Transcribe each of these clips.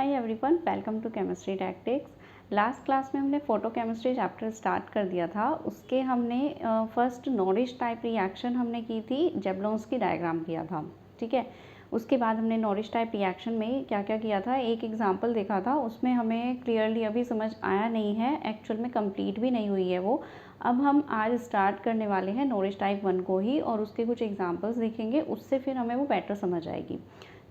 Hi everyone, welcome to chemistry tactics. Last class में हमने photo chemistry chapter start कर दिया था। उसके हमने फर्स्ट नॉरिश टाइप रिएक्शन हमने की थी, जेबलोंस्की डायग्राम किया था। ठीक है, उसके बाद हमने नॉरिश टाइप रिएक्शन में क्या क्या किया था, एक एग्जांपल देखा था। उसमें हमें क्लियरली अभी समझ आया नहीं है, एक्चुअल में कंप्लीट भी नहीं हुई है वो। अब हम आज स्टार्ट करने वाले हैं नॉरिश टाइप 1 को ही, और उसके कुछ एग्जांपल्स देखेंगे, उससे फिर हमें वो बेटर समझ आएगी।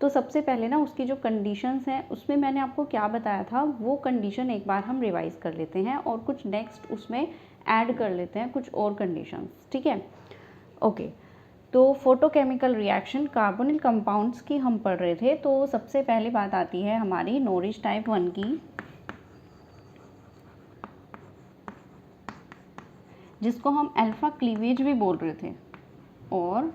तो सबसे पहले ना उसकी जो कंडीशंस हैं उसमें मैंने आपको क्या बताया था, वो कंडीशन एक बार हम रिवाइज कर लेते हैं और कुछ नेक्स्ट उसमें ऐड कर लेते हैं, कुछ और कंडीशंस। ठीक है, ओके। तो फोटोकेमिकल रिएक्शन कार्बोनिल कंपाउंड्स की हम पढ़ रहे थे। तो सबसे पहले बात आती है हमारी नॉरिश टाइप 1 की, जिसको हम अल्फा क्लीवेज भी बोल रहे थे, और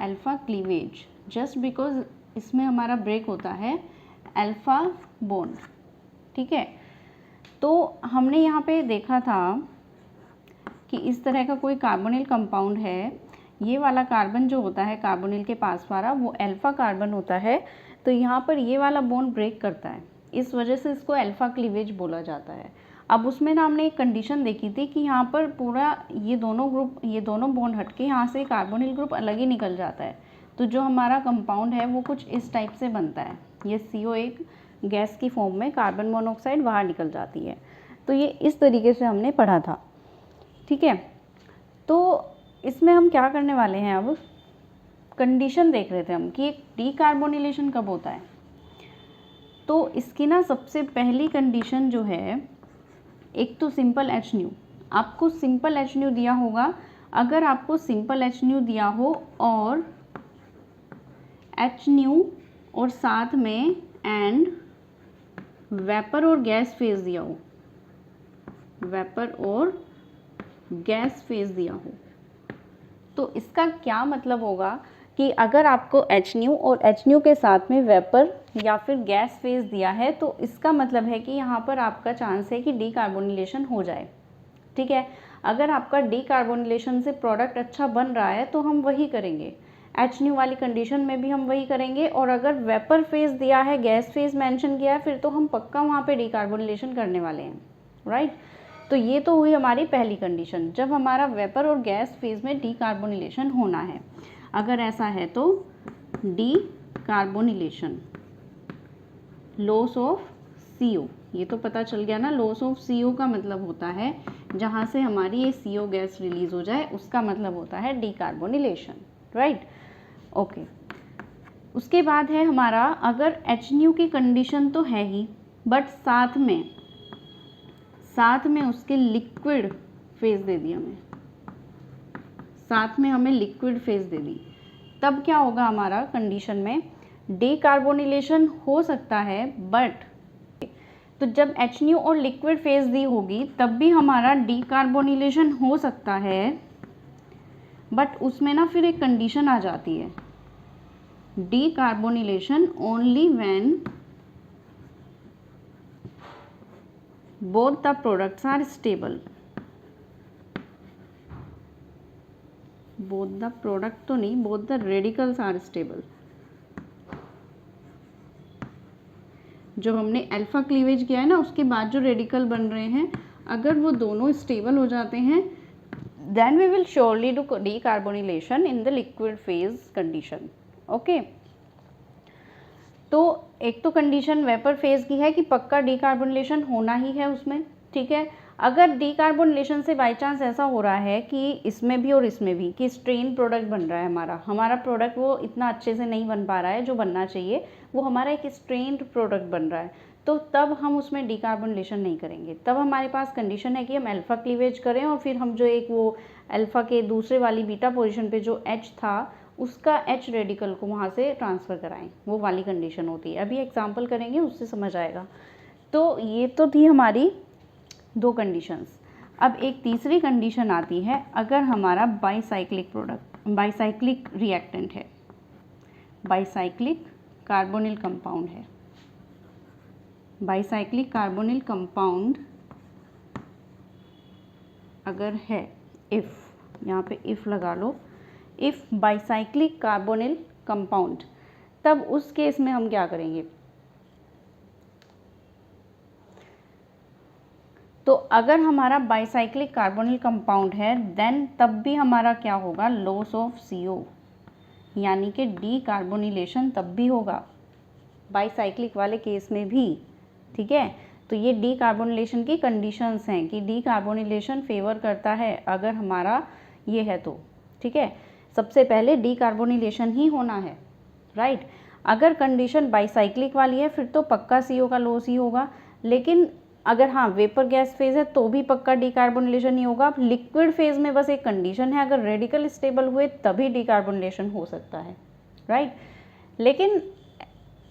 अल्फा क्लीवेज जस्ट बिकॉज इसमें हमारा ब्रेक होता है अल्फा बॉन्ड। ठीक है, तो हमने यहाँ पे देखा था कि इस तरह का कोई कार्बोनिल कंपाउंड है। ये वाला कार्बन जो होता है कार्बोनिल के पास वाला, वो अल्फा कार्बन होता है। तो यहाँ पर ये वाला बॉन्ड ब्रेक करता है, इस वजह से इसको अल्फा क्लीवेज बोला जाता है। अब उसमें ना हमने एक कंडीशन देखी थी कि यहाँ पर पूरा ये दोनों बॉन्ड हटके यहाँ से कार्बोनिल ग्रुप अलग ही निकल जाता है। तो जो हमारा कंपाउंड है वो कुछ इस टाइप से बनता है, ये CO एक गैस की फॉर्म में कार्बन मोनोऑक्साइड बाहर निकल जाती है। तो ये इस तरीके से हमने पढ़ा था। ठीक है, तो इसमें हम क्या करने वाले हैं, अब कंडीशन देख रहे थे हम कि एक डीकार्बोनिलेशन कब होता है। तो इसकी ना सबसे पहली कंडीशन जो है, एक तो सिंपल HNU, आपको सिंपल HNU दिया होगा। अगर आपको सिंपल HNU दिया हो और HNU और साथ में एंड वेपर और गैस फेज दिया हो, वेपर और गैस फेज दिया हो, तो इसका क्या मतलब होगा कि अगर आपको HNU और HNU के साथ में वेपर या फिर गैस फेज दिया है, तो इसका मतलब है कि यहाँ पर आपका चांस है कि डीकार्बोनिलेशन हो जाए। ठीक है, अगर आपका डीकार्बोनिलेशन से प्रोडक्ट अच्छा बन रहा है तो हम वही करेंगे, HNU वाली कंडीशन में भी हम वही करेंगे। और अगर वेपर फेज दिया है, गैस फेज मेंशन किया है, फिर तो हम पक्का वहाँ पे डीकार्बोनिलेशन करने वाले हैं, राइट। तो ये तो हुई हमारी पहली कंडीशन, जब हमारा वेपर और गैस फेज में डीकार्बोनिलेशन होना है। अगर ऐसा है तो डीकार्बोनिलेशन, लॉस ऑफ CO, ये तो पता चल गया ना, लॉस ऑफ CO का मतलब होता है जहाँ से हमारी ये CO गैस रिलीज हो जाए, उसका मतलब होता है डीकार्बोनिलेशन, राइट। ओके, उसके बाद है हमारा, अगर HNU की कंडीशन तो है ही, बट साथ में उसके लिक्विड फेज दे दिया हमें, साथ में हमें लिक्विड फेज दे दी, तब क्या होगा हमारा कंडीशन में, डीकार्बोनिलेशन हो सकता है। बट तो जब HNU और लिक्विड फेज दी होगी तब भी हमारा डीकार्बोनिलेशन हो सकता है, बट उसमें ना फिर एक कंडीशन आ जाती है, decarbonylation only when both the products are stable, both the product तो नहीं, both the radicals are stable। जो हमने अल्फा क्लीवेज किया है ना, उसके बाद जो रेडिकल बन रहे हैं, अगर वो दोनों स्टेबल हो जाते हैं, then we will surely do decarbonylation in the liquid phase condition। Okay, तो एक तो कंडीशन वेपर फेज की है कि पक्का डीकार्बोनिलेशन होना ही है उसमें। ठीक है, अगर डीकार्बोनिलेशन से बाय चांस ऐसा हो रहा है कि इसमें भी और इसमें भी कि स्ट्रेन प्रोडक्ट बन रहा है, हमारा प्रोडक्ट वो इतना अच्छे से नहीं बन पा रहा है जो बनना चाहिए, वो हमारा एक स्ट्रेन्ड प्रोडक्ट बन रहा है, तो तब हम उसमें डीकार्बोनिलेशन नहीं करेंगे। तब हमारे पास कंडीशन है कि हम अल्फा क्लीवेज करें और फिर हम जो एक वो अल्फा के दूसरे वाली बीटा पोजिशन पर जो H था, उसका H रेडिकल को वहाँ से ट्रांसफ़र कराएं, वो वाली कंडीशन होती है। अभी एग्जांपल करेंगे, उससे समझ आएगा। तो ये तो थी हमारी दो कंडीशंस। अब एक तीसरी कंडीशन आती है, अगर हमारा बाईसाइक्लिक रिएक्टेंट है, बाईसाइक्लिक कार्बोनिल कंपाउंड है, बाईसाइक्लिक कार्बोनिल कंपाउंड अगर है, इफ़, यहाँ पे इफ़ लगा लो, इफ़ बाईसाइक्लिक कार्बोनिल कंपाउंड, तब उस केस में हम क्या करेंगे, तो अगर हमारा बाईसाइक्लिक कार्बोनिल कंपाउंड है देन तब भी हमारा क्या होगा, लॉस ऑफ CO, यानी कि डीकार्बोनिलेशन तब भी होगा बाईसाइक्लिक वाले केस में भी। ठीक है, तो ये डीकार्बोनिलेशन की कंडीशंस हैं कि डीकार्बोनिलेशन फेवर करता है अगर हमारा ये है तो। ठीक है, सबसे पहले डीकार्बोनिलेशन ही होना है, राइट। अगर कंडीशन बाईसाइक्लिक वाली है फिर तो पक्का CO का लॉस ही होगा, लेकिन अगर हाँ वेपर गैस फेज है तो भी पक्का डीकार्बोनिलेशन ही होगा। लिक्विड फेज में बस एक कंडीशन है, अगर रेडिकल स्टेबल हुए तभी डीकार्बोनिलेशन हो सकता है, राइट। लेकिन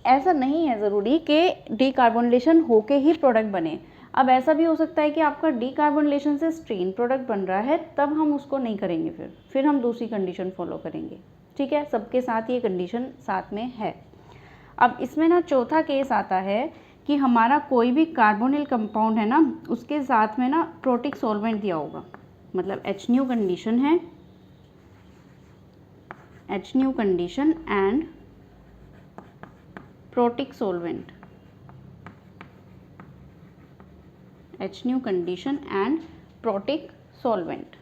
ऐसा नहीं है ज़रूरी कि डीकार्बोनिलेशन होके ही प्रोडक्ट बने। अब ऐसा भी हो सकता है कि आपका डीकार्बोनिलेशन से स्ट्रेन प्रोडक्ट बन रहा है, तब हम उसको नहीं करेंगे, फिर हम दूसरी कंडीशन फॉलो करेंगे। ठीक है, सबके साथ ये कंडीशन साथ में है। अब इसमें ना चौथा केस आता है कि हमारा कोई भी कार्बोनिल कंपाउंड है ना, उसके साथ में ना प्रोटिक सॉल्वेंट दिया होगा, मतलब HNO कंडीशन है, HNO condition and protic solvent, HNO condition and protic solvent.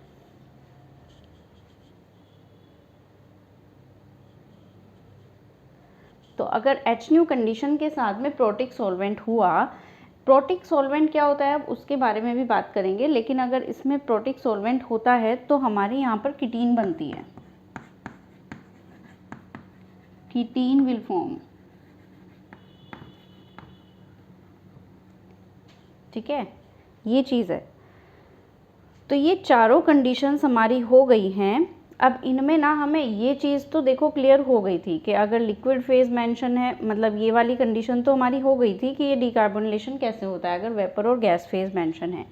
तो अगर HNO कंडीशन के साथ में प्रोटिक सॉल्वेंट हुआ, प्रोटिक सॉल्वेंट क्या होता है अब उसके बारे में भी बात करेंगे, लेकिन अगर इसमें प्रोटिक सॉल्वेंट होता है तो हमारे यहाँ पर कीटीन बनती है, कीटीन विल फॉर्म। ठीक है, ये चीज़ है। तो ये चारों कंडीशंस हमारी हो गई हैं। अब इनमें ना हमें ये चीज़ तो देखो क्लियर हो गई थी कि अगर लिक्विड फेज मेंशन है, मतलब ये वाली कंडीशन तो हमारी हो गई थी कि ये डीकार्बोनिलेशन कैसे होता है अगर वेपर और गैस फेज मेंशन है।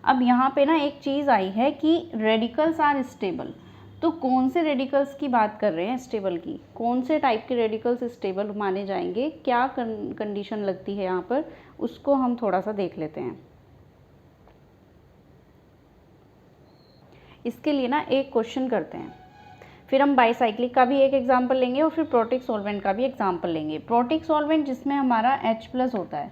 अब यहाँ पे ना एक चीज़ आई है कि रेडिकल्स आर स्टेबल। तो कौन से रेडिकल्स की बात कर रहे हैं स्टेबल की, कौन से टाइप के रेडिकल्स स्टेबल माने जाएंगे, क्या कंडीशन लगती है यहाँ पर, उसको हम थोड़ा सा देख लेते हैं। इसके लिए ना एक क्वेश्चन करते हैं, फिर हम बाईसाइक्लिक का भी एक एग्जांपल लेंगे और फिर प्रोटिक सॉल्वेंट का भी एग्जांपल लेंगे। प्रोटिक सॉल्वेंट जिसमें हमारा H+ होता है,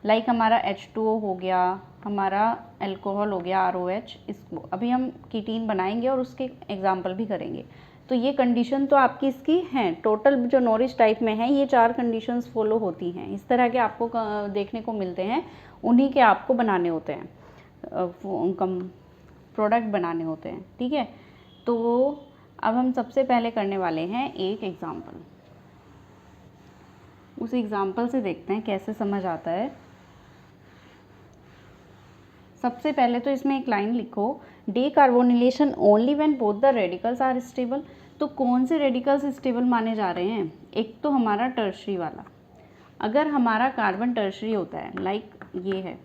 लाइक हमारा H2O हो गया, हमारा अल्कोहल हो गया ROH, इसको अभी हम कीटीन बनाएंगे और उसके एग्जांपल भी करेंगे। तो ये कंडीशन तो आपकी इसकी हैं, टोटल जो नॉरिच टाइप में है ये 4 कंडीशंस फॉलो होती हैं। इस तरह के आपको देखने को मिलते हैं, उन्हीं के आपको बनाने होते हैं, प्रोडक्ट बनाने होते हैं। ठीक है, तो अब हम सबसे पहले करने वाले हैं एक एग्जाम्पल। उस एग्जाम्पल से देखते हैं कैसे समझ आता है। सबसे पहले तो इसमें एक लाइन लिखो, decarbonylation only when both the radicals are stable. तो कौन से रेडिकल्स स्टेबल माने जा रहे हैं, एक तो हमारा टर्शरी वाला। अगर हमारा कार्बन टर्शरी होता है, लाइक ये है,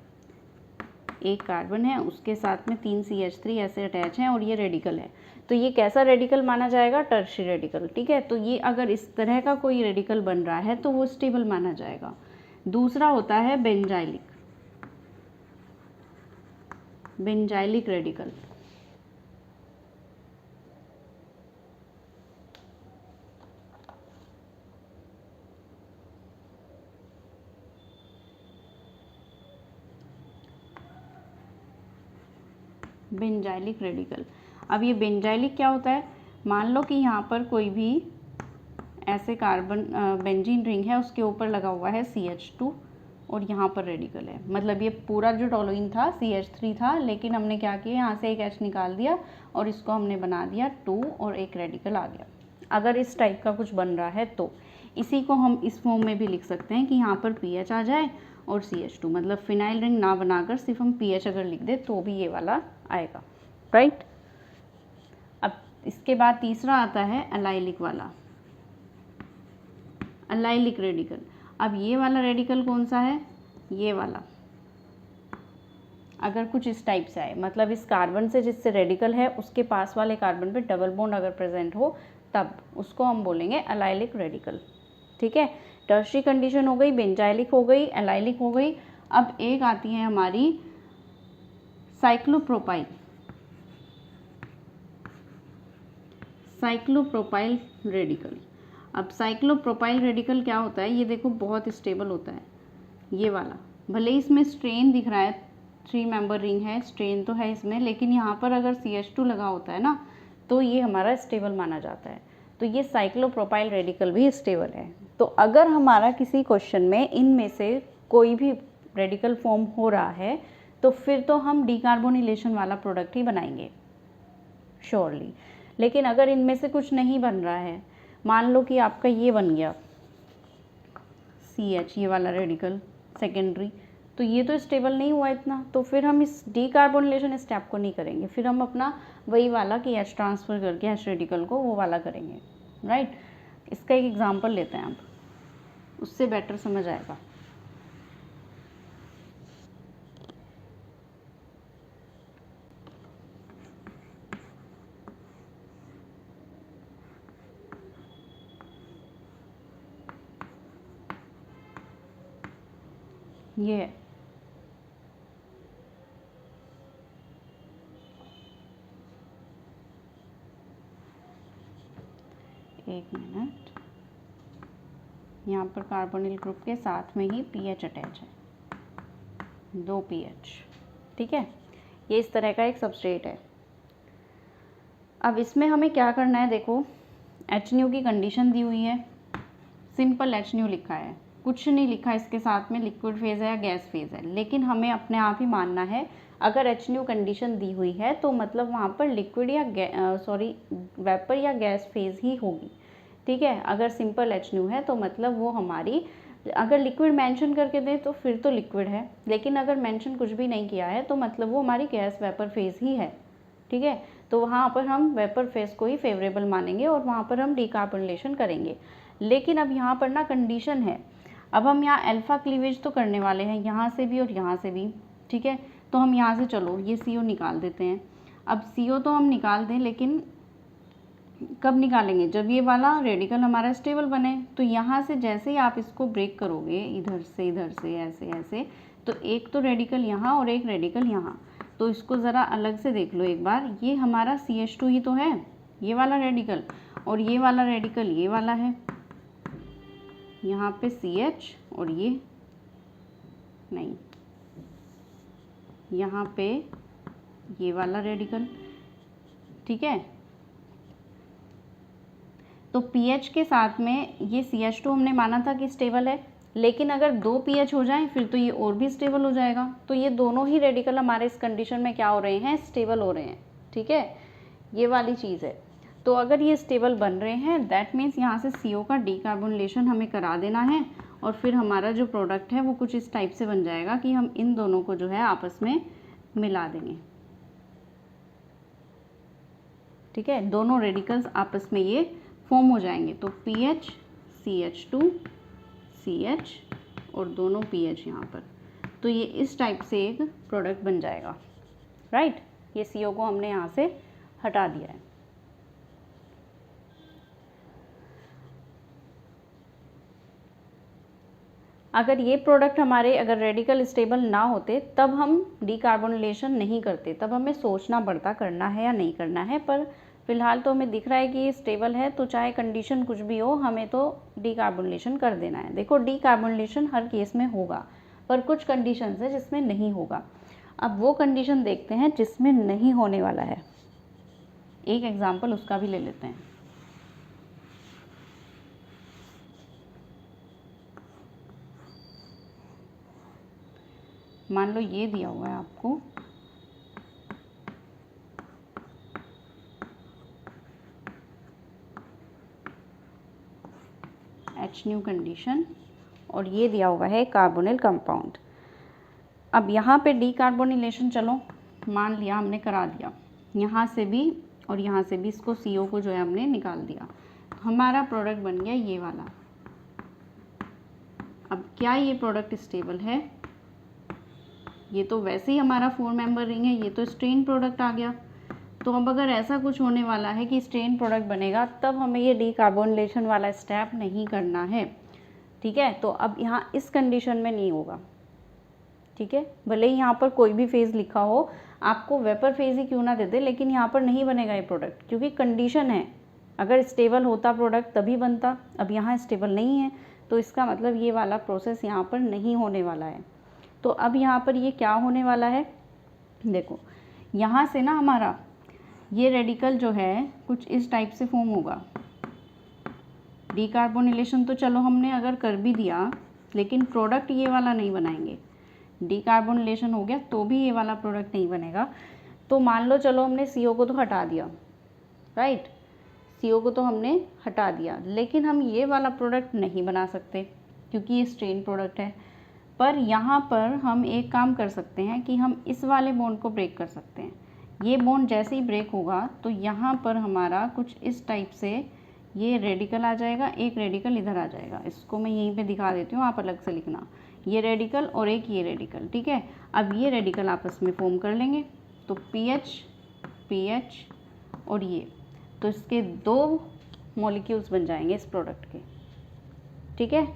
एक कार्बन है उसके साथ में 3 CH3 ऐसे अटैच हैं और ये रेडिकल है, तो ये कैसा रेडिकल माना जाएगा, टर्शरी रेडिकल। ठीक है, तो ये अगर इस तरह का कोई रेडिकल बन रहा है तो वो स्टेबल माना जाएगा। दूसरा होता है benzylic, benzylic radical. Benzylic radical, अब ये बेंजाइलिक क्या होता है, मान लो कि यहाँ पर कोई भी ऐसे कार्बन बेंजीन रिंग है, उसके ऊपर लगा हुआ है CH2 और यहाँ पर रेडिकल है, मतलब ये पूरा जो टोलुइन था CH3 था, लेकिन हमने क्या किया, यहाँ से एक H निकाल दिया और इसको हमने बना दिया 2 और एक रेडिकल आ गया। अगर इस टाइप का कुछ बन रहा है तो इसी को हम इस फॉर्म में भी लिख सकते हैं कि यहाँ पर PH आ जाए और CH2, मतलब फिनाइल रिंग ना बनाकर सिर्फ हम PH अगर लिख दे तो भी ये वाला आएगा, राइट। अब इसके बाद तीसरा आता है एलाइलिक वाला, एलाइलिक रेडिकल। अब ये वाला रेडिकल कौन सा है, ये वाला। अगर कुछ इस टाइप से आए, मतलब इस कार्बन से जिससे रेडिकल है उसके पास वाले कार्बन पे डबल बॉन्ड अगर प्रेजेंट हो, तब उसको हम बोलेंगे एलाइलिक रेडिकल। ठीक है, टर्शरी कंडीशन हो गई, बेंजाइलिक हो गई, एलाइलिक हो गई। अब एक आती है हमारी साइक्लोप्रोपाइल, साइक्लोप्रोपाइल रेडिकल। अब साइक्लोप्रोपाइल रेडिकल क्या होता है, ये देखो बहुत स्टेबल होता है, ये वाला। भले ही इसमें स्ट्रेन दिख रहा है 3 मेंबर रिंग है, स्ट्रेन तो है इसमें, लेकिन यहाँ पर अगर CH2 लगा होता है ना तो ये हमारा स्टेबल माना जाता है। तो ये साइक्लोप्रोपाइल रेडिकल भी स्टेबल है। तो अगर हमारा किसी क्वेश्चन में इनमें से कोई भी रेडिकल फॉर्म हो रहा है तो फिर तो हम डीकार्बोनिलेशन वाला प्रोडक्ट ही बनाएंगे श्योरली। लेकिन अगर इनमें से कुछ नहीं बन रहा है, मान लो कि आपका ये बन गया CH, ये वाला रेडिकल सेकेंडरी, तो ये तो स्टेबल नहीं हुआ इतना, तो फिर हम इस डीकार्बोनिलेशन स्टेप को नहीं करेंगे, फिर हम अपना वही वाला कि H ट्रांसफ़र करके H रेडिकल को वो वाला करेंगे, राइट। इसका एक एग्जांपल लेते हैं आप, उससे बेटर समझ आएगा। ये है एक मिनट, यहाँ पर कार्बोनिल ग्रुप के साथ में ही पीएच अटैच है, 2 पीएच, ठीक है। ये इस तरह का एक सबस्ट्रेट है। अब इसमें हमें क्या करना है, देखो HNO की कंडीशन दी हुई है, सिंपल HNO लिखा है, कुछ नहीं लिखा इसके साथ में लिक्विड फेज़ है या गैस फेज़ है, लेकिन हमें अपने आप ही मानना है अगर HNO कंडीशन दी हुई है तो मतलब वहाँ पर लिक्विड या वेपर या गैस फेज़ ही होगी, ठीक है। अगर सिंपल HNO है तो मतलब वो हमारी, अगर लिक्विड मेंशन करके दें तो फिर तो लिक्विड है, लेकिन अगर मेंशन कुछ भी नहीं किया है तो मतलब वो हमारी गैस वेपर फेज़ ही है, ठीक है। तो वहाँ पर हम वेपर फेज़ को ही फेवरेबल मानेंगे और वहाँ पर हम डीकार्बोनिलेशन करेंगे। लेकिन अब यहाँ पर ना कंडीशन है, अब हम यहाँ अल्फ़ा क्लीवेज तो करने वाले हैं, यहाँ से भी और यहाँ से भी, ठीक है। तो हम यहाँ से चलो ये CO निकाल देते हैं। अब CO तो हम निकाल दें, लेकिन कब निकालेंगे, जब ये वाला रेडिकल हमारा स्टेबल बने। तो यहाँ से जैसे ही आप इसको ब्रेक करोगे इधर से ऐसे ऐसे, तो एक तो रेडिकल यहाँ और एक रेडिकल यहाँ, तो इसको ज़रा अलग से देख लो एक बार। ये हमारा CH2 ही तो है, ये वाला रेडिकल, और ये वाला रेडिकल ये वाला है, यहाँ पे CH और ये नहीं, यहाँ पे ये वाला रेडिकल, ठीक है। तो pH के साथ में ये CH2 हमने माना था कि स्टेबल है, लेकिन अगर 2 pH हो जाएं फिर तो ये और भी स्टेबल हो जाएगा। तो ये दोनों ही रेडिकल हमारे इस कंडीशन में क्या हो रहे हैं, स्टेबल हो रहे हैं, ठीक है। ये वाली चीज़ है। तो अगर ये स्टेबल बन रहे हैं दैट मीन्स यहाँ से CO का डीकार्बोनिलेशन हमें करा देना है, और फिर हमारा जो प्रोडक्ट है वो कुछ इस टाइप से बन जाएगा कि हम इन दोनों को जो है आपस में मिला देंगे, ठीक है। दोनों रेडिकल्स आपस में ये फॉर्म हो जाएंगे। तो PH CH2 CH और दोनों PH यहाँ पर, तो ये इस टाइप से एक प्रोडक्ट बन जाएगा, राइट। ये CO को हमने यहाँ से हटा दिया है। अगर ये प्रोडक्ट हमारे, अगर रेडिकल स्टेबल ना होते तब हम डीकार्बोनिलेशन नहीं करते, तब हमें सोचना पड़ता करना है या नहीं करना है। पर फिलहाल तो हमें दिख रहा है कि ये स्टेबल है, तो चाहे कंडीशन कुछ भी हो हमें तो डीकार्बोनिलेशन कर देना है। देखो डीकार्बोनिलेशन हर केस में होगा, पर कुछ कंडीशंस है जिसमें नहीं होगा। अब वो कंडीशन देखते हैं जिसमें नहीं होने वाला है, एक एग्जाम्पल उसका भी ले लेते हैं। मान लो ये दिया हुआ है आपको HNO कंडीशन और ये दिया हुआ है कार्बोनिल कंपाउंड। अब यहाँ पे डीकार्बोनिलेशन चलो मान लिया हमने करा दिया, यहाँ से भी और यहाँ से भी इसको CO को जो है हमने निकाल दिया, हमारा प्रोडक्ट बन गया ये वाला। अब क्या ये प्रोडक्ट स्टेबल है, ये तो वैसे ही हमारा 4 मेंबर रिंग है, ये तो स्ट्रेन प्रोडक्ट आ गया। तो अब अगर ऐसा कुछ होने वाला है कि स्ट्रेन प्रोडक्ट बनेगा तब हमें ये डीकार्बोनिलेशन वाला स्टेप नहीं करना है, ठीक है। तो अब यहाँ इस कंडीशन में नहीं होगा, ठीक है। भले ही यहाँ पर कोई भी फेज़ लिखा हो, आपको वेपर फेज़ ही क्यों ना दे दे, लेकिन यहाँ पर नहीं बनेगा ये प्रोडक्ट, क्योंकि कंडीशन है। अगर स्टेबल होता प्रोडक्ट तभी बनता, अब यहाँ स्टेबल नहीं है, तो इसका मतलब ये वाला प्रोसेस यहाँ पर नहीं होने वाला है। तो अब यहाँ पर ये क्या होने वाला है, देखो यहाँ से ना हमारा ये रेडिकल जो है कुछ इस टाइप से फॉर्म होगा। डीकार्बोनिलेशन तो चलो हमने अगर कर भी दिया, लेकिन प्रोडक्ट ये वाला नहीं बनाएंगे। डीकार्बोनिलेशन हो गया तो भी ये वाला प्रोडक्ट नहीं बनेगा। तो मान लो चलो हमने CO को तो हटा दिया, राइट, CO को तो हमने हटा दिया, लेकिन हम ये वाला प्रोडक्ट नहीं बना सकते क्योंकि ये स्ट्रेन प्रोडक्ट है। पर यहाँ पर हम एक काम कर सकते हैं कि हम इस वाले बॉन्ड को ब्रेक कर सकते हैं। ये बॉन्ड जैसे ही ब्रेक होगा तो यहाँ पर हमारा कुछ इस टाइप से ये रेडिकल आ जाएगा, एक रेडिकल इधर आ जाएगा। इसको मैं यहीं पे दिखा देती हूँ, आप अलग से लिखना। ये रेडिकल और एक ये रेडिकल, ठीक है। अब ये रेडिकल आपस में फॉर्म कर लेंगे तो PH और ये, तो इसके 2 मॉलिक्यूल्स बन जाएंगे इस प्रोडक्ट के, ठीक है।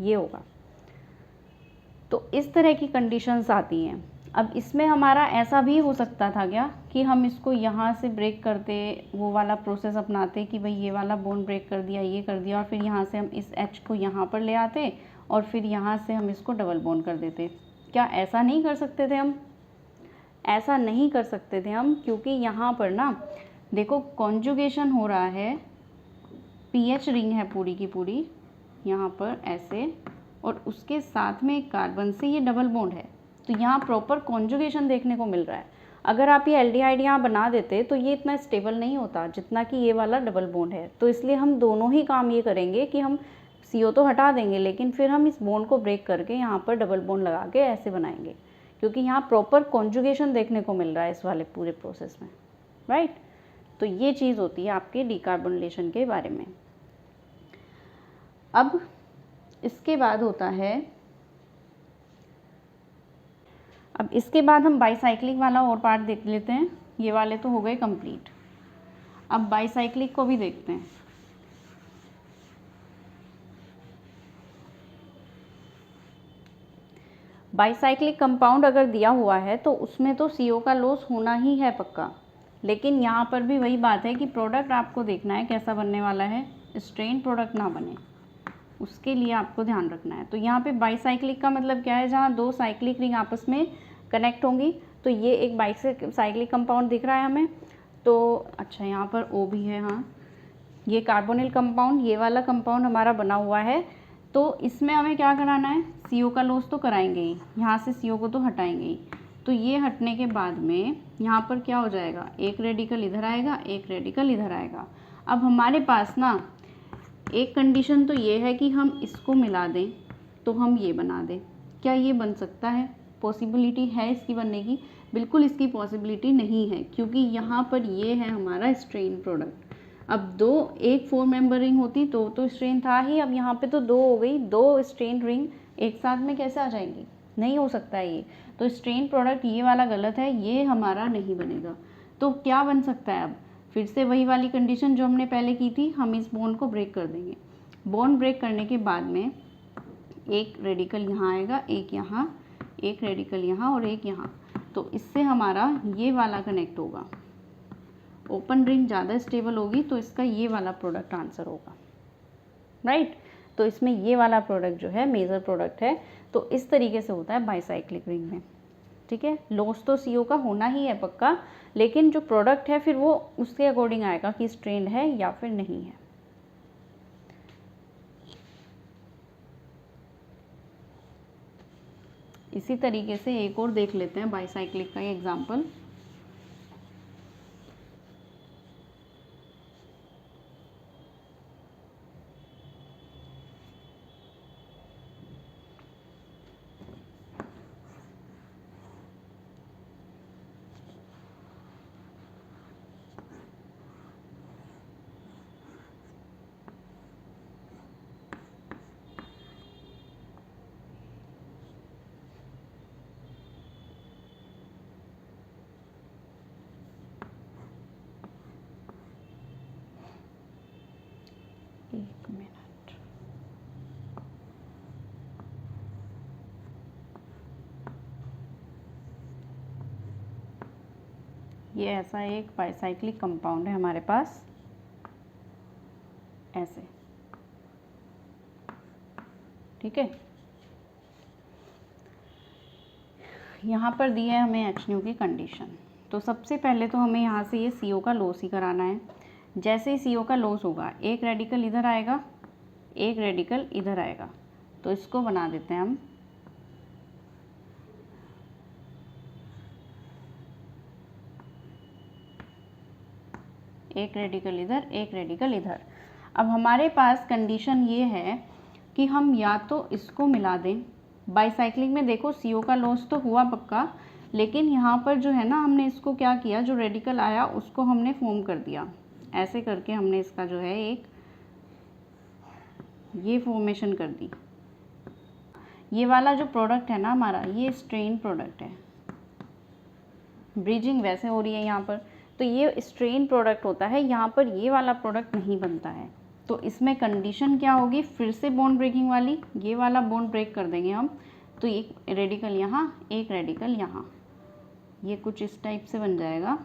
ये होगा। तो इस तरह की कंडीशंस आती हैं। अब इसमें हमारा ऐसा भी हो सकता था क्या कि हम इसको यहाँ से ब्रेक करते, वो वाला प्रोसेस अपनाते कि भाई ये वाला बॉन्ड ब्रेक कर दिया, ये कर दिया, और फिर यहाँ से हम इस H को यहाँ पर ले आते और फिर यहाँ से हम इसको डबल बॉन्ड कर देते। क्या ऐसा नहीं कर सकते थे हम? ऐसा नहीं कर सकते थे हम, क्योंकि यहाँ पर ना देखो कॉन्जुगेशन हो रहा है, PH रिंग है पूरी की पूरी यहाँ पर ऐसे, और उसके साथ में एक कार्बन से ये डबल बॉन्ड है। तो यहाँ प्रॉपर कॉन्जुगेशन देखने को मिल रहा है। अगर आप ये एल्डिहाइड यहाँ बना देते तो ये इतना स्टेबल नहीं होता जितना कि ये वाला डबल बॉन्ड है। तो इसलिए हम दोनों ही काम ये करेंगे कि हम CO तो हटा देंगे, लेकिन फिर हम इस बॉन्ड को ब्रेक करके यहाँ पर डबल बॉन्ड लगा के ऐसे बनाएंगे, क्योंकि यहाँ प्रॉपर कॉन्जुगेशन देखने को मिल रहा है इस वाले पूरे प्रोसेस में, राइट। तो ये चीज़ होती है आपके डीकार्बोनिलेशन के बारे में। अब इसके बाद होता है, अब इसके बाद हम बाईसाइक्लिक वाला और पार्ट देख लेते हैं। ये वाले तो हो गए कंप्लीट। अब बाईसाइक्लिक को भी देखते हैं। बाईसाइक्लिक कंपाउंड अगर दिया हुआ है तो उसमें तो CO का लॉस होना ही है पक्का, लेकिन यहाँ पर भी वही बात है कि प्रोडक्ट आपको देखना है कैसा बनने वाला है, स्ट्रेन प्रोडक्ट ना बने, उसके लिए आपको ध्यान रखना है। तो यहाँ पे बाईसाइक्लिक का मतलब क्या है, जहाँ 2 साइक्लिक रिंग आपस में कनेक्ट होंगी। तो ये एक बाईसाइक्लिक कंपाउंड दिख रहा है हमें। तो अच्छा यहाँ पर O भी है, हाँ, ये कार्बोनिल कंपाउंड, ये वाला कंपाउंड हमारा बना हुआ है। तो इसमें हमें क्या कराना है, CO का लॉस तो कराएंगे ही, यहाँ से CO को तो हटाएंगे ही। तो ये हटने के बाद में यहाँ पर क्या हो जाएगा, एक रेडिकल इधर आएगा, एक रेडिकल इधर आएगा। अब हमारे पास ना एक कंडीशन तो ये है कि हम इसको मिला दें तो हम ये बना दें। क्या ये बन सकता है? पॉसिबिलिटी है इसकी बनने की? बिल्कुल इसकी पॉसिबिलिटी नहीं है, क्योंकि यहाँ पर ये है हमारा स्ट्रेन प्रोडक्ट। अब एक 4 मेंबर रिंग होती तो स्ट्रेन था ही, अब यहाँ पे तो 2 हो गई, 2 स्ट्रेन रिंग एक साथ में कैसे आ जाएंगी? नहीं हो सकता है ये। तो स्ट्रेन प्रोडक्ट ये वाला गलत है, ये हमारा नहीं बनेगा। तो क्या बन सकता है? अब फिर से वही वाली कंडीशन जो हमने पहले की थी, हम इस बॉन्ड को ब्रेक कर देंगे। बॉन्ड ब्रेक करने के बाद में एक रेडिकल यहाँ आएगा, एक यहाँ, एक रेडिकल यहाँ और एक यहाँ। तो इससे हमारा ये वाला कनेक्ट होगा। ओपन रिंग ज़्यादा स्टेबल होगी तो इसका ये वाला प्रोडक्ट आंसर होगा, राइट। तो इसमें ये वाला प्रोडक्ट जो है मेजर प्रोडक्ट है। तो इस तरीके से होता है बाईसाइक्लिक रिंग में, ठीक है। लॉस तो CO का होना ही है पक्का, लेकिन जो प्रोडक्ट है फिर वो उसके अकॉर्डिंग आएगा कि स्ट्रेंड है या फिर नहीं है। इसी तरीके से एक और देख लेते हैं बाईसाइक्लिक का एग्जाम्पल। एक मिनट, ये ऐसा एक बाईसाइक्लिक कंपाउंड है हमारे पास, ऐसे, ठीक है। यहाँ पर दी है हमें HNO की कंडीशन। तो सबसे पहले तो हमें यहाँ से ये CO का लॉस ही कराना है। जैसे ही CO का लॉस होगा, एक रेडिकल इधर आएगा, एक रेडिकल इधर आएगा, तो इसको बना देते हैं हम एक रेडिकल इधर, एक रेडिकल इधर। अब हमारे पास कंडीशन ये है कि हम या तो इसको मिला दें, बाईसाइक्लिक में देखो CO का लॉस तो हुआ पक्का, लेकिन यहाँ पर जो है ना हमने इसको क्या किया, जो रेडिकल आया उसको हमने फॉर्म कर दिया। ऐसे करके हमने इसका जो है एक ये फॉर्मेशन कर दी। ये वाला जो प्रोडक्ट है ना हमारा, ये स्ट्रेन प्रोडक्ट है। ब्रिजिंग वैसे हो रही है यहाँ पर, तो ये स्ट्रेन प्रोडक्ट होता है, यहाँ पर ये वाला प्रोडक्ट नहीं बनता है। तो इसमें कंडीशन क्या होगी, फिर से बॉन्ड ब्रेकिंग वाली, ये वाला बॉन्ड ब्रेक कर देंगे हम। तो एक रेडिकल यहाँ, एक रेडिकल यहाँ, ये कुछ इस टाइप से बन जाएगा।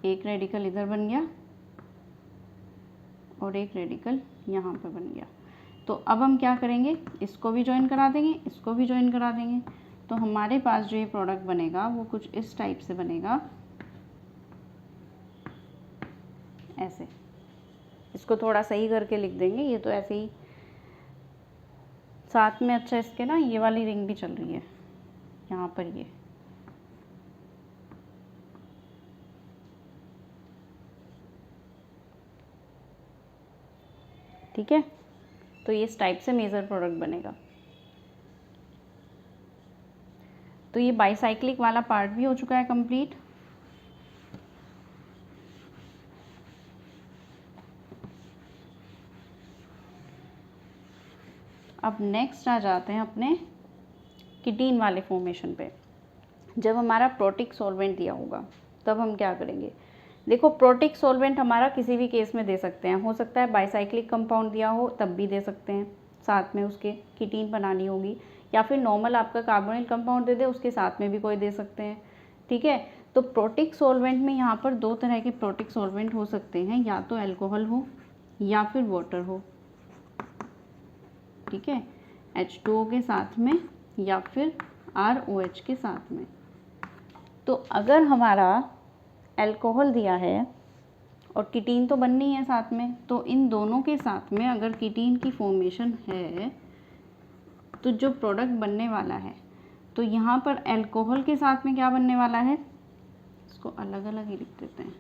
एक रेडिकल इधर बन गया और एक रेडिकल यहाँ पर बन गया। तो अब हम क्या करेंगे, इसको भी ज्वाइन करा देंगे, इसको भी ज्वाइन करा देंगे। तो हमारे पास जो ये प्रोडक्ट बनेगा वो कुछ इस टाइप से बनेगा, ऐसे। इसको थोड़ा सही करके लिख देंगे, ये तो ऐसे ही साथ में। अच्छा, इसके ना ये वाली रिंग भी चल रही है यहाँ पर, ये ठीक है। तो ये इस टाइप से मेजर प्रोडक्ट बनेगा। तो ये बाईसाइक्लिक वाला पार्ट भी हो चुका है कंप्लीट। अब नेक्स्ट आ जाते हैं अपने कीटीन वाले फॉर्मेशन पे। जब हमारा प्रोटिक सॉल्वेंट दिया होगा तब हम क्या करेंगे, देखो प्रोटिक सॉल्वेंट हमारा किसी भी केस में दे सकते हैं। हो सकता है बाईसाइक्लिक कंपाउंड दिया हो तब भी दे सकते हैं, साथ में उसके कीटीन बनानी होगी, या फिर नॉर्मल आपका कार्बोनिल कंपाउंड दे दे उसके साथ में भी कोई दे सकते हैं, ठीक है। तो प्रोटिक सॉल्वेंट में यहाँ पर दो तरह के प्रोटिक सॉल्वेंट हो सकते हैं, या तो अल्कोहल हो या फिर वाटर हो, ठीक है, H2O के साथ में या फिर ROH के साथ में। तो अगर हमारा अल्कोहल दिया है और कीटीन तो बननी है साथ में, तो इन दोनों के साथ में अगर कीटीन की फॉर्मेशन है तो जो प्रोडक्ट बनने वाला है, तो यहाँ पर अल्कोहल के साथ में क्या बनने वाला है, इसको अलग अलग ही लिख देते हैं।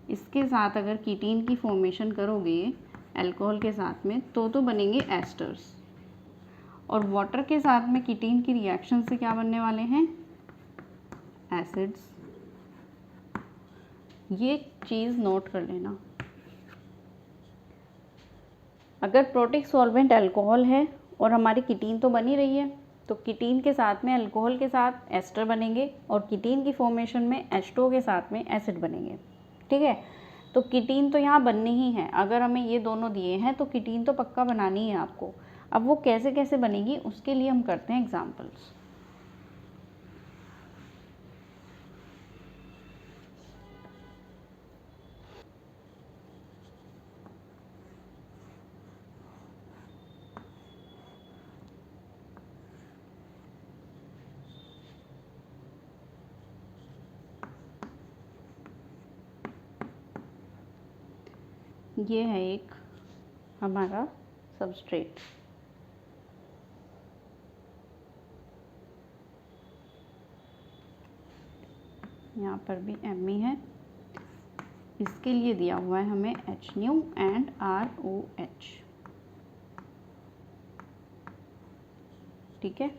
इसके साथ अगर कीटीन की फॉर्मेशन करोगे अल्कोहल के साथ में तो बनेंगे एस्टर्स, और वाटर के साथ में कीटीन की रिएक्शन से क्या बनने वाले हैं, एसिड्स। ये चीज़ नोट कर लेना। अगर प्रोटिक सॉल्वेंट अल्कोहल है और हमारी कीटीन तो बनी रही है, तो कीटीन के साथ में अल्कोहल के साथ एस्टर बनेंगे और कीटीन की फॉर्मेशन में H2O के साथ में एसिड बनेंगे, ठीक है। तो कीटीन तो यहाँ बननी ही है, अगर हमें ये दोनों दिए हैं तो कीटीन तो पक्का बनानी है आपको। अब वो कैसे कैसे बनेगी उसके लिए हम करते हैं एग्जाम्पल्स। ये है एक हमारा सबस्ट्रेट, यहाँ पर भी Me है, इसके लिए दिया हुआ है हमें HNO एंड ROH, ठीक है।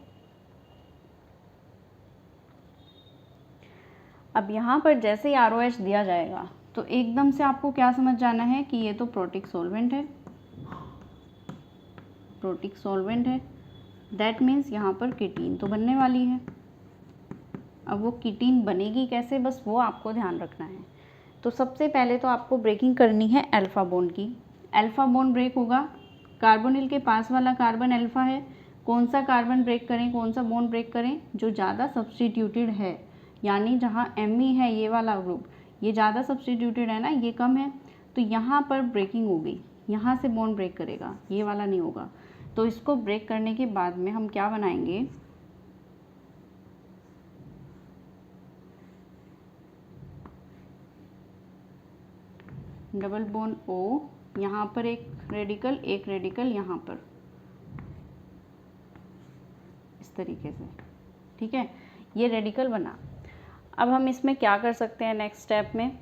अब यहाँ पर जैसे ही ROH दिया जाएगा तो एकदम से आपको क्या समझ जाना है कि ये तो प्रोटिक सॉल्वेंट है, प्रोटिक सॉल्वेंट है, दैट मीन्स यहाँ पर कीटीन तो बनने वाली है। अब वो कीटीन बनेगी कैसे, बस वो आपको ध्यान रखना है। तो सबसे पहले तो आपको ब्रेकिंग करनी है अल्फ़ा बॉन्ड की। अल्फ़ा बॉन्ड ब्रेक होगा, कार्बोनिल के पास वाला कार्बन अल्फ़ा है, कौन सा कार्बन ब्रेक करें, कौन सा बॉन्ड ब्रेक करें, जो ज़्यादा सब्स्टिट्यूटेड है, यानी जहाँ Me है ये वाला ग्रुप, ये ज़्यादा सब्स्टिट्यूटेड है ना, ये कम है, तो यहाँ पर ब्रेकिंग होगी, यहाँ से बॉन्ड ब्रेक करेगा, ये वाला नहीं होगा। तो इसको ब्रेक करने के बाद में हम क्या बनाएंगे, डबल बॉन्ड O, यहाँ पर एक रेडिकल यहाँ पर, इस तरीके से, ठीक है। ये रेडिकल बना। अब हम इसमें क्या कर सकते हैं नेक्स्ट स्टेप में,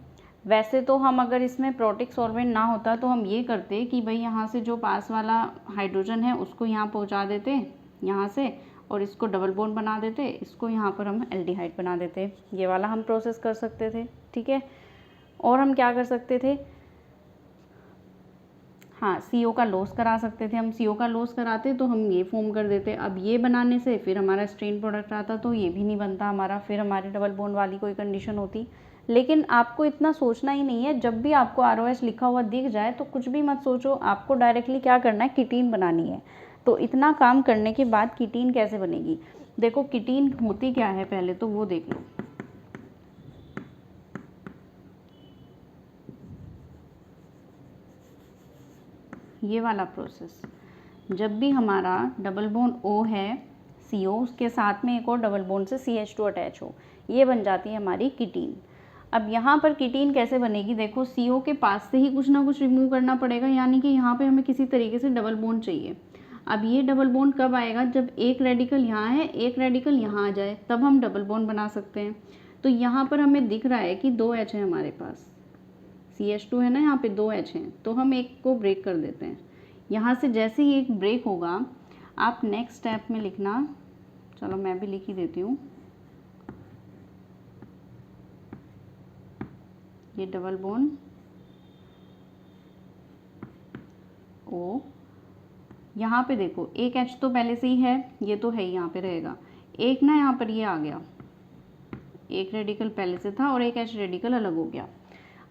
वैसे तो हम अगर इसमें प्रोटिक सॉल्वेंट ना होता तो हम ये करते कि भाई यहाँ से जो पास वाला हाइड्रोजन है उसको यहाँ पहुँचा देते यहाँ से, और इसको डबल बॉन्ड बना देते, इसको यहाँ पर हम एल्डिहाइड बना देते। ये वाला हम प्रोसेस कर सकते थे, ठीक है। और हम क्या कर सकते थे, हाँ, CO का लॉस करा सकते थे हम। CO का लॉस कराते तो हम ये फॉर्म कर देते। अब ये बनाने से फिर हमारा स्ट्रेन प्रोडक्ट आता तो ये भी नहीं बनता हमारा, फिर हमारी डबल बॉन्ड वाली कोई कंडीशन होती। लेकिन आपको इतना सोचना ही नहीं है, जब भी आपको ROH लिखा हुआ दिख जाए तो कुछ भी मत सोचो, आपको डायरेक्टली क्या करना है, कीटीन बनानी है। तो इतना काम करने के बाद कीटीन कैसे बनेगी, देखो कीटीन होती क्या है पहले तो वो देख लो। ये वाला प्रोसेस, जब भी हमारा डबल बॉन्ड O है CO, उसके साथ में एक और डबल बॉन्ड से CH2 अटैच हो, ये बन जाती है हमारी कीटीन। अब यहाँ पर कीटीन कैसे बनेगी, देखो CO के पास से ही कुछ ना कुछ रिमूव करना पड़ेगा, यानी कि यहाँ पे हमें किसी तरीके से डबल बॉन्ड चाहिए। अब ये डबल बॉन्ड कब आएगा, जब एक रेडिकल यहाँ है, एक रेडिकल यहाँ आ जाए, तब हम डबल बॉन्ड बना सकते हैं। तो यहाँ पर हमें दिख रहा है कि 2 H है हमारे पास, CH2 है ना, यहाँ पे 2 H हैं, तो हम एक को ब्रेक कर देते हैं। यहाँ से जैसे ही एक ब्रेक होगा, आप नेक्स्ट स्टेप में लिखना, चलो मैं भी लिख ही देती हूँ, ये डबल बॉन्ड O, यहाँ पे देखो एक H तो पहले से ही है, ये तो है ही, यहाँ पे रहेगा एक ना, यहाँ पर ये आ गया, एक रेडिकल पहले से था और एक H रेडिकल अलग हो गया।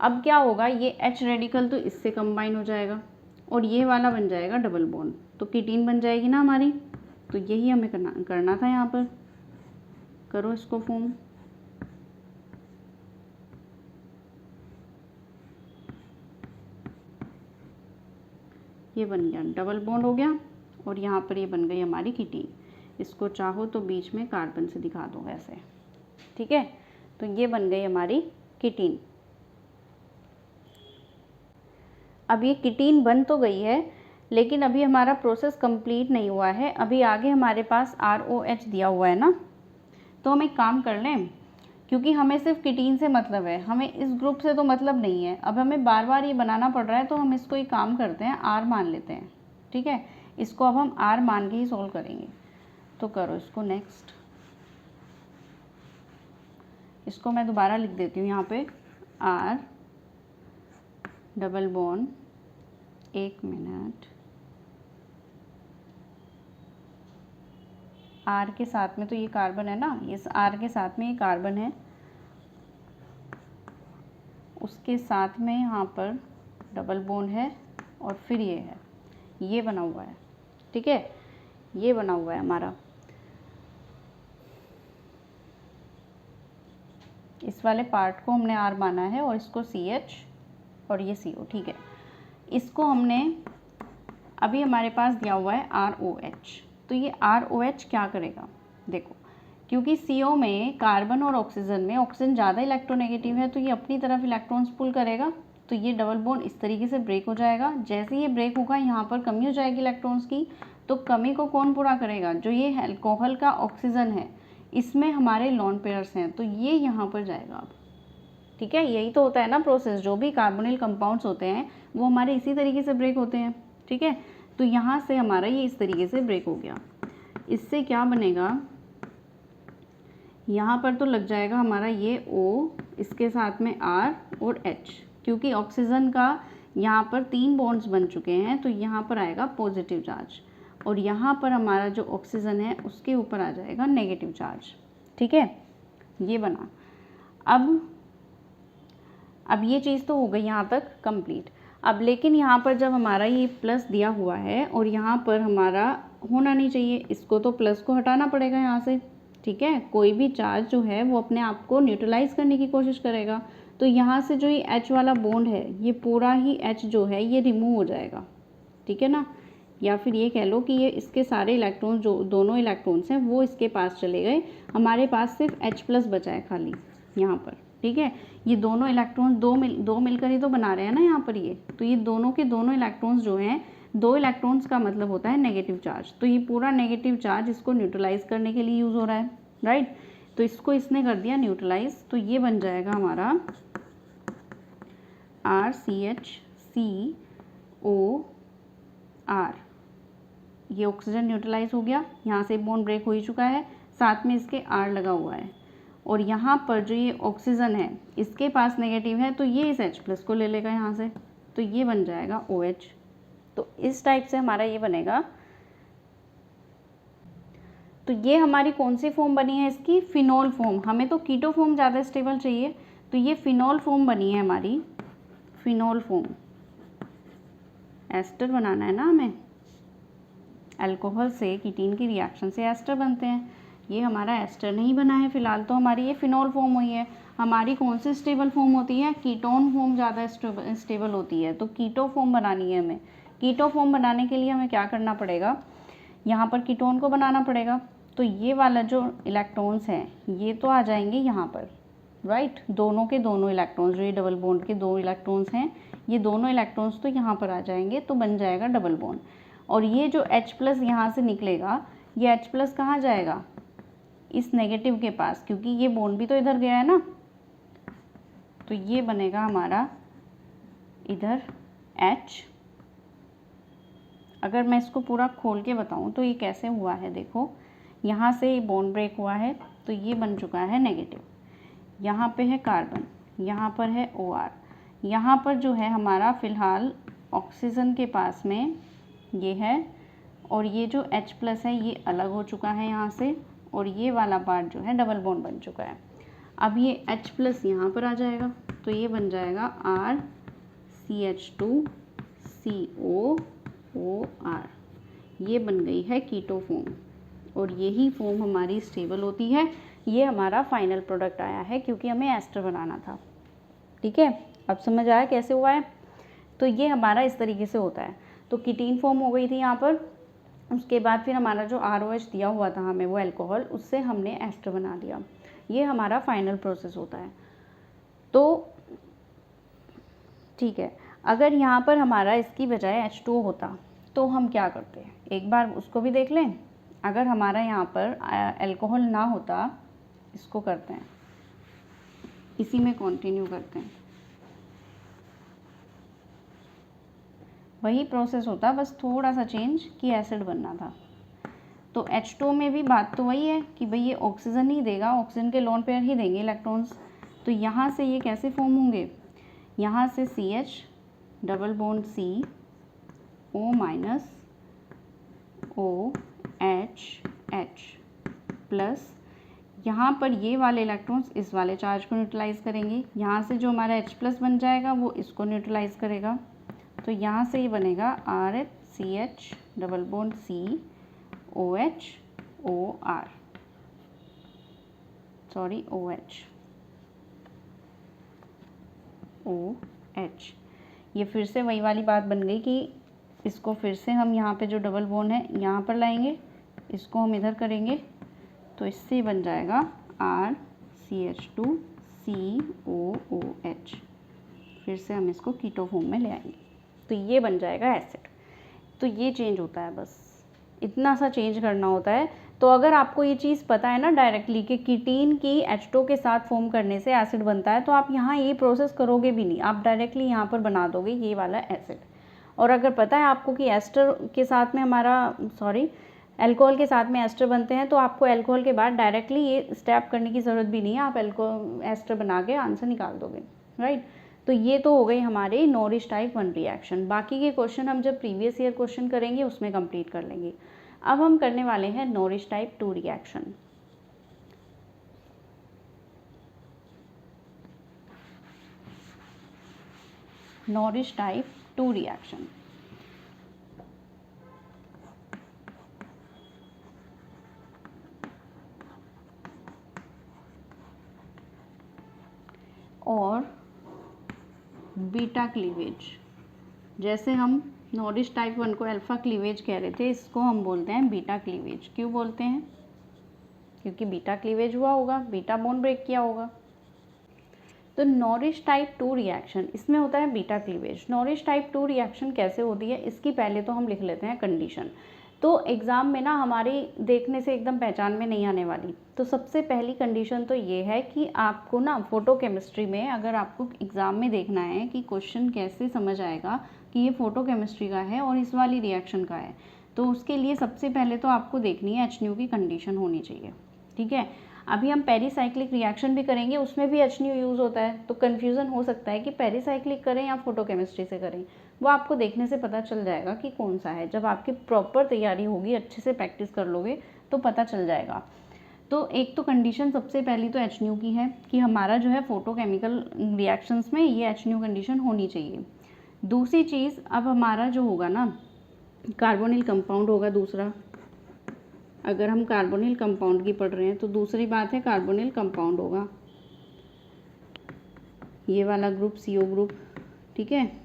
अब क्या होगा, ये H रेडिकल तो इससे कंबाइन हो जाएगा और ये वाला बन जाएगा डबल बॉन्ड, तो कीटीन बन जाएगी ना हमारी। तो यही हमें करना था यहाँ पर। करो इसको फॉर्म, ये बन गया डबल बॉन्ड हो गया और यहाँ पर ये बन गई हमारी कीटीन। इसको चाहो तो बीच में कार्बन से दिखा दो ऐसे, ठीक है। तो ये बन गई हमारी कीटीन। अब ये कीटीन बन तो गई है, लेकिन अभी हमारा प्रोसेस कंप्लीट नहीं हुआ है। अभी आगे हमारे पास ROH दिया हुआ है ना, तो हम एक काम कर लें, क्योंकि हमें सिर्फ कीटीन से मतलब है, हमें इस ग्रुप से तो मतलब नहीं है। अब हमें बार बार ये बनाना पड़ रहा है, तो हम इसको एक काम करते हैं, R मान लेते हैं, ठीक है। इसको अब हम R मान के ही सोल्व करेंगे। तो करो इसको नेक्स्ट, इसको मैं दोबारा लिख देती हूँ यहाँ पे, R डबल बॉन्ड, एक मिनट, R के साथ में तो ये कार्बन है ना, इस R के साथ में ये कार्बन है, उसके साथ में यहाँ पर डबल बॉन्ड है और फिर ये है, ये बना हुआ है, ठीक है, ये बना हुआ है हमारा। इस वाले पार्ट को हमने R माना है और इसको CH और ये CO, ठीक है। इसको हमने अभी हमारे पास दिया हुआ है ROH, तो ये ROH क्या करेगा, देखो, क्योंकि CO में कार्बन और ऑक्सीजन में ऑक्सीजन ज़्यादा इलेक्ट्रोनेगेटिव है, तो ये अपनी तरफ इलेक्ट्रॉन्स पुल करेगा, तो ये डबल बॉन्ड इस तरीके से ब्रेक हो जाएगा। जैसे ये ब्रेक होगा, यहाँ पर कमी हो जाएगी इलेक्ट्रॉन्स की, तो कमी को कौन पूरा करेगा, जो ये अल्कोहल का ऑक्सीजन है, इसमें हमारे लॉन पेयर्स हैं, तो ये यहाँ पर जाएगा अब, ठीक है। यही तो होता है ना प्रोसेस, जो भी कार्बोनिल कंपाउंड्स होते हैं वो हमारे इसी तरीके से ब्रेक होते हैं, ठीक है। तो यहाँ से हमारा ये इस तरीके से ब्रेक हो गया। इससे क्या बनेगा, यहाँ पर तो लग जाएगा हमारा ये O, इसके साथ में R और H, क्योंकि ऑक्सीजन का यहाँ पर 3 बॉन्ड्स बन चुके हैं, तो यहाँ पर आएगा पॉजिटिव चार्ज, और यहाँ पर हमारा जो ऑक्सीजन है उसके ऊपर आ जाएगा नेगेटिव चार्ज, ठीक है। ये बना। अब ये चीज़ तो हो गई यहाँ तक कंप्लीट। अब लेकिन यहाँ पर जब हमारा ये प्लस दिया हुआ है और यहाँ पर हमारा होना नहीं चाहिए, इसको तो प्लस को हटाना पड़ेगा यहाँ से, ठीक है। कोई भी चार्ज जो है वो अपने आप को न्यूट्रलाइज करने की कोशिश करेगा, तो यहाँ से जो ये H वाला बॉन्ड है, ये पूरा ही H जो है ये रिमूव हो जाएगा, ठीक है ना। या फिर ये कह लो कि ये इसके सारे इलेक्ट्रॉन्स जो दोनों इलेक्ट्रॉन्स हैं वो इसके पास चले गए, हमारे पास सिर्फ H+ बचा है खाली यहाँ पर। ठीक है, ये दोनों इलेक्ट्रॉन्स दो मिलकर ही तो बना रहे हैं ना यहाँ पर ये, तो ये दोनों के दोनों इलेक्ट्रॉन्स जो हैं, 2 इलेक्ट्रॉन्स का मतलब होता है नेगेटिव चार्ज, तो ये पूरा नेगेटिव चार्ज इसको न्यूट्रलाइज करने के लिए यूज़ हो रहा है, राइट। तो इसको इसने कर दिया न्यूट्रलाइज, तो ये बन जाएगा हमारा RCHCOR। ये ऑक्सीजन न्यूट्रलाइज हो गया, यहाँ से बॉन्ड ब्रेक हो ही चुका है, साथ में इसके R लगा हुआ है, और यहाँ पर जो ये ऑक्सीजन है इसके पास नेगेटिव है, तो ये इस H+ को ले लेगा यहाँ से, तो ये बन जाएगा OH। तो इस टाइप से हमारा ये बनेगा। तो ये हमारी कौन सी फॉर्म बनी है इसकी? Phenol form. हमें तो कीटो फॉर्म ज़्यादा स्टेबल चाहिए, तो ये फिनोल फॉर्म बनी है हमारी, फिनोल फॉर्म। एस्टर बनाना है ना हमें, अल्कोहल से कीटीन की रिएक्शन से एस्टर बनते हैं, ये हमारा एस्टर नहीं बना है फिलहाल, तो हमारी ये फिनोल फॉर्म हुई है। हमारी कौन सी स्टेबल फॉर्म होती है? कीटोन फॉर्म ज़्यादा स्टेबल होती है, तो कीटो फॉर्म बनानी है हमें। कीटो फॉर्म बनाने के लिए हमें क्या करना पड़ेगा? यहाँ पर कीटोन को बनाना पड़ेगा, तो ये वाला जो इलेक्ट्रॉन्स हैं ये तो आ जाएंगे यहाँ पर, राइट। दोनों के दोनों इलेक्ट्रॉन्स, जो ये डबल बॉन्ड के 2 इलेक्ट्रॉन्स हैं, ये दोनों इलेक्ट्रॉन्स तो यहाँ पर आ जाएंगे, तो बन जाएगा डबल बॉन्ड। और ये जो H+ यहाँ से निकलेगा, ये H+ कहाँ जाएगा? इस नेगेटिव के पास, क्योंकि ये बॉन्ड भी तो इधर गया है ना, तो ये बनेगा हमारा इधर H। अगर मैं इसको पूरा खोल के बताऊँ तो ये कैसे हुआ है, देखो यहाँ से बॉन्ड ब्रेक हुआ है, तो ये बन चुका है नेगेटिव, यहाँ पे है कार्बन, यहाँ पर है OR, यहाँ पर जो है हमारा फ़िलहाल ऑक्सीजन के पास में ये है, और ये जो H+ है ये अलग हो चुका है यहाँ से, और ये वाला पार्ट जो है डबल बॉन्ड बन चुका है। अब ये H+ यहाँ पर आ जाएगा, तो ये बन जाएगा RCH2COOR। ये बन गई है कीटो फॉर्म, और यही फॉर्म हमारी स्टेबल होती है। ये हमारा फाइनल प्रोडक्ट आया है, क्योंकि हमें एस्टर बनाना था। ठीक है, अब समझ आया कैसे हुआ है? तो ये हमारा इस तरीके से होता है। तो कीटीन फॉर्म हो गई थी यहाँ पर, उसके बाद फिर हमारा जो ROH दिया हुआ था हमें वो अल्कोहल, उससे हमने एस्टर बना दिया। ये हमारा फाइनल प्रोसेस होता है। तो ठीक है, अगर यहाँ पर हमारा इसकी बजाय H2O होता तो हम क्या करते हैं, एक बार उसको भी देख लें। अगर हमारा यहाँ पर अल्कोहल ना होता, इसको करते हैं, इसी में कंटिन्यू करते हैं, वही प्रोसेस होता, बस थोड़ा सा चेंज कि एसिड बनना था। तो H2O में भी बात तो वही है कि भाई ये ऑक्सीजन ही देगा, ऑक्सीजन के लोन पेयर ही देंगे इलेक्ट्रॉन्स। तो यहाँ से ये कैसे फॉर्म होंगे? यहाँ से CH double bond C O- OH plus यहाँ पर ये वाले इलेक्ट्रॉन्स इस वाले चार्ज को न्यूट्रलाइज करेंगे, यहाँ से जो हमारा H+ बन जाएगा वो इसको न्यूट्रलाइज करेगा, तो यहाँ से ये बनेगा RCH double bond C OH OR, sorry OH OH। ये फिर से वही वाली बात बन गई कि इसको फिर से हम यहाँ पे जो डबल बॉन्ड है यहाँ पर लाएंगे, इसको हम इधर करेंगे, तो इससे बन जाएगा RCH2COOH। फिर से हम इसको कीटो फॉर्म में ले आएंगे, तो ये बन जाएगा एसिड। तो ये चेंज होता है, बस इतना सा चेंज करना होता है। तो अगर आपको ये चीज़ पता है ना डायरेक्टली कि कीटीन की H2O के साथ फॉर्म करने से एसिड बनता है, तो आप यहाँ ये प्रोसेस करोगे भी नहीं, आप डायरेक्टली यहाँ पर बना दोगे ये वाला एसिड। और अगर पता है आपको कि एस्टर के साथ में अल्कोहल के साथ में एस्टर बनते हैं, तो आपको अल्कोहल के बाद डायरेक्टली ये स्टेप करने की ज़रूरत भी नहीं है, आप एस्टर बना के आंसर निकाल दोगे, राइट। तो ये तो हो गई हमारे नॉरिश टाइप 1 रिएक्शन। बाकी के क्वेश्चन हम जब प्रीवियस ईयर क्वेश्चन करेंगे उसमें कंप्लीट कर लेंगे। अब हम करने वाले हैं nourish type 2 reaction. Nourish type 2 reaction. और बीटा क्लीवेज, जैसे हम नॉरिश टाइप 1 को अल्फा क्लीवेज कह रहे थे, इसको हम बोलते हैं बीटा क्लीवेज। क्यों बोलते हैं? क्योंकि बीटा क्लीवेज हुआ होगा, बीटा बॉन्ड ब्रेक किया होगा। तो नॉरिश टाइप 2 रिएक्शन, इसमें होता है beta cleavage. Nourish type 2 reaction कैसे होती है, इसकी पहले तो हम लिख लेते हैं कंडीशन। तो एग्ज़ाम में ना हमारी देखने से एकदम पहचान में नहीं आने वाली। तो सबसे पहली कंडीशन तो ये है कि आपको ना फोटोकेमिस्ट्री में, अगर आपको एग्ज़ाम में देखना है कि क्वेश्चन कैसे समझ आएगा कि ये फोटोकेमिस्ट्री का है और इस वाली रिएक्शन का है, तो उसके लिए सबसे पहले तो आपको देखनी है HNU की कंडीशन होनी चाहिए। ठीक है, अभी हम पेरीसाइक्लिक रिएक्शन भी करेंगे, उसमें भी HNU यूज़ होता है। तो कन्फ्यूज़न हो सकता है कि पेरीसाइक्लिक करें या फोटोकेमिस्ट्री से करें, वो आपको देखने से पता चल जाएगा कि कौन सा है। जब आपकी प्रॉपर तैयारी होगी, अच्छे से प्रैक्टिस कर लोगे तो पता चल जाएगा। तो एक तो कंडीशन सबसे पहली तो HNU की है कि हमारा जो है फोटोकेमिकल रिएक्शंस में ये HNU कंडीशन होनी चाहिए। दूसरी चीज़, अब हमारा जो होगा ना कार्बोनिल कंपाउंड होगा दूसरा। अगर हम कार्बोनिल कंपाउंड की पढ़ रहे हैं तो दूसरी बात है कार्बोनिल कंपाउंड होगा, ये वाला ग्रुप CO ग्रुप। ठीक है,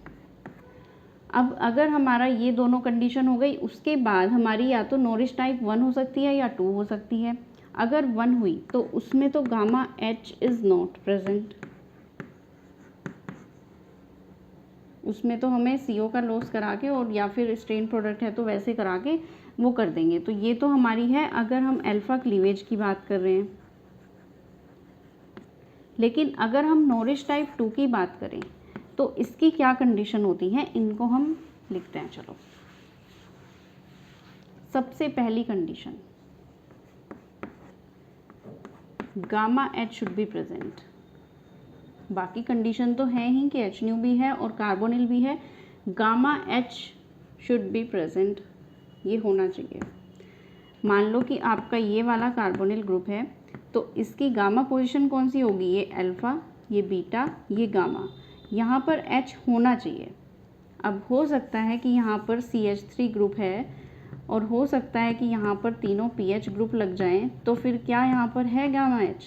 अब अगर हमारा ये दोनों कंडीशन हो गई, उसके बाद हमारी या तो नॉरिश टाइप 1 हो सकती है या 2 हो सकती है। अगर 1 हुई तो उसमें तो gamma H is not present, उसमें तो हमें CO का लॉस करा के और या फिर स्ट्रेन प्रोडक्ट है तो वैसे करा के वो कर देंगे। तो ये तो हमारी है अगर हम अल्फा क्लीवेज की बात कर रहे हैं। लेकिन अगर हम नॉरिश टाइप 2 की बात करें तो इसकी क्या कंडीशन होती है, इनको हम लिखते हैं। चलो, सबसे पहली condition, gamma H should be present. बाकी कंडीशन तो है ही कि HNU भी है और कार्बोनिल भी है, gamma H should be present, ये होना चाहिए। मान लो कि आपका ये वाला कार्बोनिल ग्रुप है, तो इसकी गामा पोजीशन कौन सी होगी, ये अल्फ़ा, ये बीटा, ये गामा, यहाँ पर H होना चाहिए। अब हो सकता है कि यहाँ पर CH3 ग्रुप है और हो सकता है कि यहाँ पर तीनों PH ग्रुप लग जाएं, तो फिर क्या यहाँ पर है गामा H?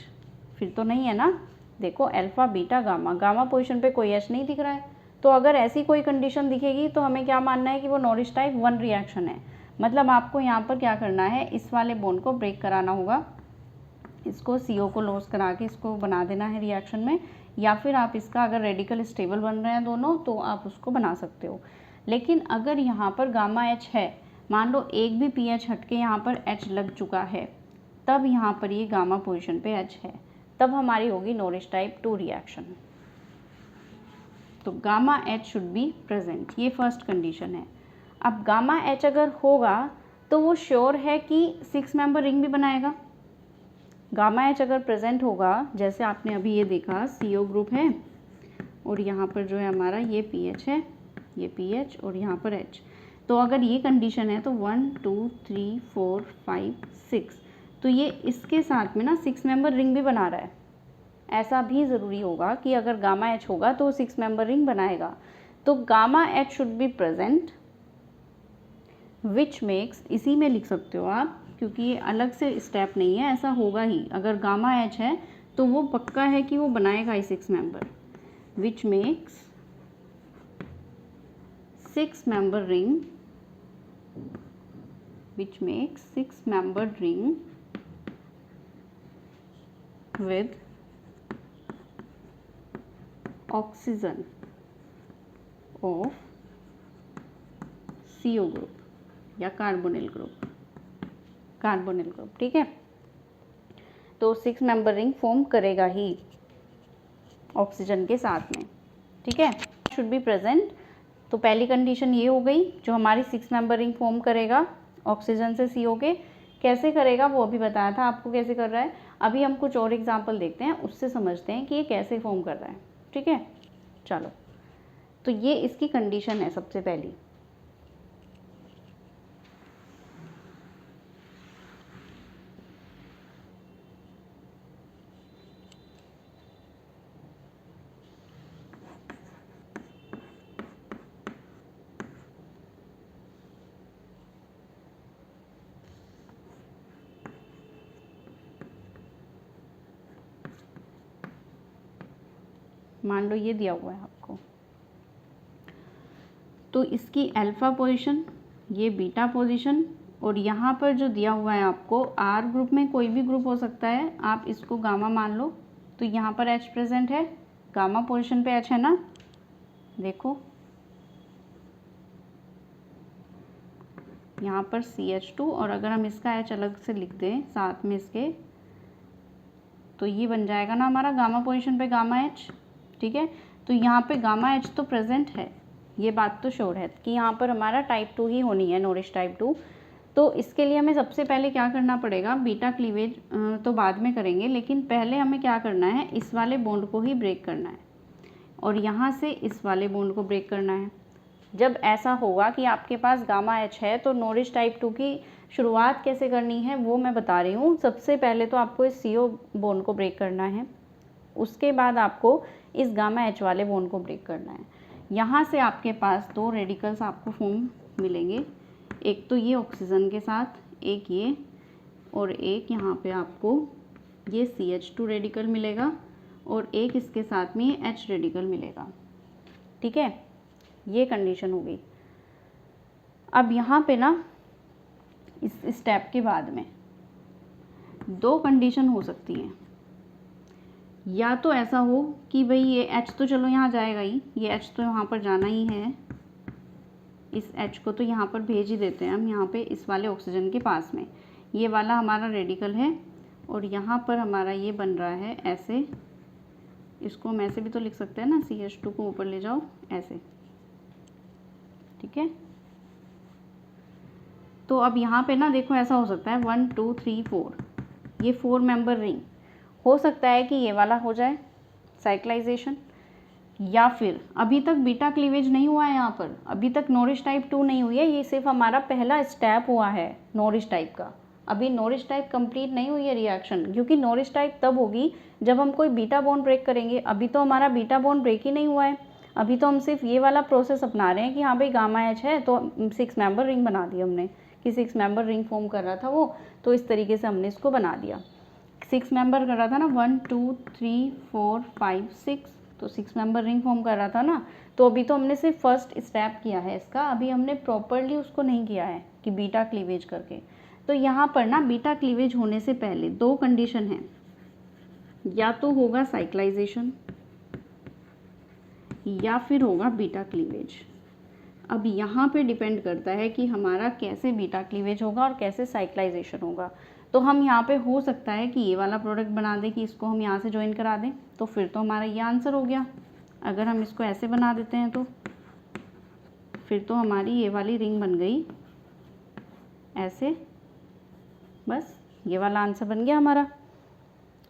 फिर तो नहीं है ना। देखो alpha beta gamma, gamma position पे कोई H नहीं दिख रहा है। तो अगर ऐसी कोई कंडीशन दिखेगी तो हमें क्या मानना है कि वो नॉरिश टाइप 1 रिएक्शन है। मतलब आपको यहाँ पर क्या करना है, इस वाले बॉन्ड को ब्रेक कराना होगा, इसको CO को लॉस करा के इसको बना देना है रिएक्शन में, या फिर आप इसका अगर रेडिकल स्टेबल बन रहे हैं दोनों तो आप उसको बना सकते हो। लेकिन अगर यहाँ पर गामा H है, मान लो एक भी PH हटके यहाँ पर H लग चुका है, तब यहाँ पर ये गामा पोजीशन पे H है, तब हमारी होगी नॉरिश टाइप 2 रिएक्शन। तो gamma H should be present, ये फर्स्ट कंडीशन है। अब गामा H अगर होगा तो वो श्योर है कि 6 मेंबर रिंग भी बनाएगा। गामा H अगर प्रेजेंट होगा, जैसे आपने अभी ये देखा CO ग्रुप है और यहाँ पर जो है हमारा ये PH है, ये PH और यहाँ पर H, तो अगर ये कंडीशन है तो 1 2 3 4 5 6, तो ये इसके साथ में ना 6 मेंबर रिंग भी बना रहा है। ऐसा भी ज़रूरी होगा कि अगर गामा H होगा तो 6 मेंबर रिंग बनाएगा। तो gamma H should be present which makes, इसी में लिख सकते हो आप क्योंकि ये अलग से स्टेप नहीं है, ऐसा होगा ही। अगर गामा H है तो वो पक्का है कि वो बनाएगा ही 6 member, which makes 6 member ring, which makes 6 membered ring with oxygen of CO group या कार्बोनिल ग्रुप, ठीक है। तो 6 मेंबर रिंग फॉर्म करेगा ही ऑक्सीजन के साथ में, ठीक है। शुड बी प्रेजेंट, तो पहली कंडीशन ये हो गई, जो हमारी 6 मेंबर रिंग फॉर्म करेगा ऑक्सीजन से CO के। कैसे करेगा वो अभी बताया था आपको कैसे कर रहा है। अभी हम कुछ और एग्जांपल देखते हैं, उससे समझते हैं कि ये कैसे फॉर्म कर रहा है, ठीक है। चलो, तो ये इसकी कंडीशन है सबसे पहली। मान लो ये दिया हुआ है आपको, तो इसकी अल्फ़ा पोजीशन, ये बीटा पोजीशन, और यहाँ पर जो दिया हुआ है आपको आर ग्रुप में कोई भी ग्रुप हो सकता है, आप इसको गामा मान लो। तो यहाँ पर H प्रेजेंट है, गामा पोजीशन पे H है ना, देखो यहाँ पर CH2, और अगर हम इसका H अलग से लिख दें साथ में इसके, तो ये बन जाएगा ना हमारा गामा पोजीशन पे गामा H। ठीक है, तो यहाँ पे गामा H तो प्रेजेंट है, ये बात तो श्योर है कि यहाँ पर हमारा टाइप 2 ही होनी है, नोरिश टाइप 2। तो इसके लिए हमें सबसे पहले क्या करना पड़ेगा, बीटा क्लीवेज तो बाद में करेंगे, लेकिन पहले हमें क्या करना है, इस वाले बॉन्ड को ही ब्रेक करना है और यहाँ से इस वाले बॉन्ड को ब्रेक करना है। जब ऐसा होगा कि आपके पास गामा H है, तो नोरिश टाइप 2 की शुरुआत कैसे करनी है वो मैं बता रही हूँ। सबसे पहले तो आपको इस CO बॉन्ड को ब्रेक करना है, उसके बाद आपको इस गामा H वाले बॉन्ड को ब्रेक करना है। यहाँ से आपके पास दो रेडिकल्स आपको फॉर्म मिलेंगे, एक तो ये ऑक्सीजन के साथ, एक ये, और एक यहाँ पे आपको ये CH2 रेडिकल मिलेगा और एक इसके साथ में ये H रेडिकल मिलेगा। ठीक है, ये कंडीशन हो गई। अब यहाँ पे ना इस स्टेप के बाद में दो कंडीशन हो सकती हैं, या तो ऐसा हो कि भाई ये H तो चलो यहाँ जाएगा ही, ये H तो यहाँ पर जाना ही है, इस H को तो यहाँ पर भेज ही देते हैं हम यहाँ पे इस वाले ऑक्सीजन के पास में। ये वाला हमारा रेडिकल है और यहाँ पर हमारा ये बन रहा है ऐसे, इसको हम ऐसे भी तो लिख सकते हैं ना, CH2 को ऊपर ले जाओ ऐसे। ठीक है, तो अब यहाँ पे ना देखो ऐसा हो सकता है 1 2 3 4, ये 4 मेंबर रिंग हो सकता है कि ये वाला हो जाए साइक्लाइजेशन, या फिर अभी तक बीटा क्लीवेज नहीं हुआ है, यहाँ पर अभी तक नोरिश टाइप 2 नहीं हुई है, ये सिर्फ हमारा पहला स्टेप हुआ है नोरिश टाइप का। अभी नोरिश टाइप कंप्लीट नहीं हुई है रिएक्शन, क्योंकि नोरिश टाइप तब होगी जब हम कोई बीटा बॉन्ड ब्रेक करेंगे। अभी तो हमारा बीटा बॉन्ड ब्रेक ही नहीं हुआ है, अभी तो हम सिर्फ ये वाला प्रोसेस अपना रहे हैं कि हाँ भाई गामा H है तो 6 मेंबर रिंग बना दी हमने, कि 6 मेंबर रिंग फॉर्म कर रहा था वो, तो इस तरीके से हमने इसको बना दिया। 6 मेंबर कर रहा था ना, 1 2 3 4 5 6, तो 6 मेंबर रिंग फॉर्म कर रहा था ना। तो अभी तो हमने सिर्फ फर्स्ट स्टेप किया है इसका, अभी हमने प्रॉपरली उसको नहीं किया है कि बीटा क्लीवेज करके। तो यहाँ पर ना बीटा क्लीवेज होने से पहले दो कंडीशन है, या तो होगा साइक्लाइजेशन या फिर होगा बीटा क्लीवेज। अब यहाँ पे डिपेंड करता है कि हमारा कैसे बीटा क्लीवेज होगा और कैसे साइक्लाइजेशन होगा। तो हम यहाँ पे हो सकता है कि ये वाला प्रोडक्ट बना दें कि इसको हम यहाँ से ज्वाइन करा दें, तो फिर तो हमारा ये आंसर हो गया। अगर हम इसको ऐसे बना देते हैं तो फिर तो हमारी ये वाली रिंग बन गई ऐसे, बस ये वाला आंसर बन गया हमारा।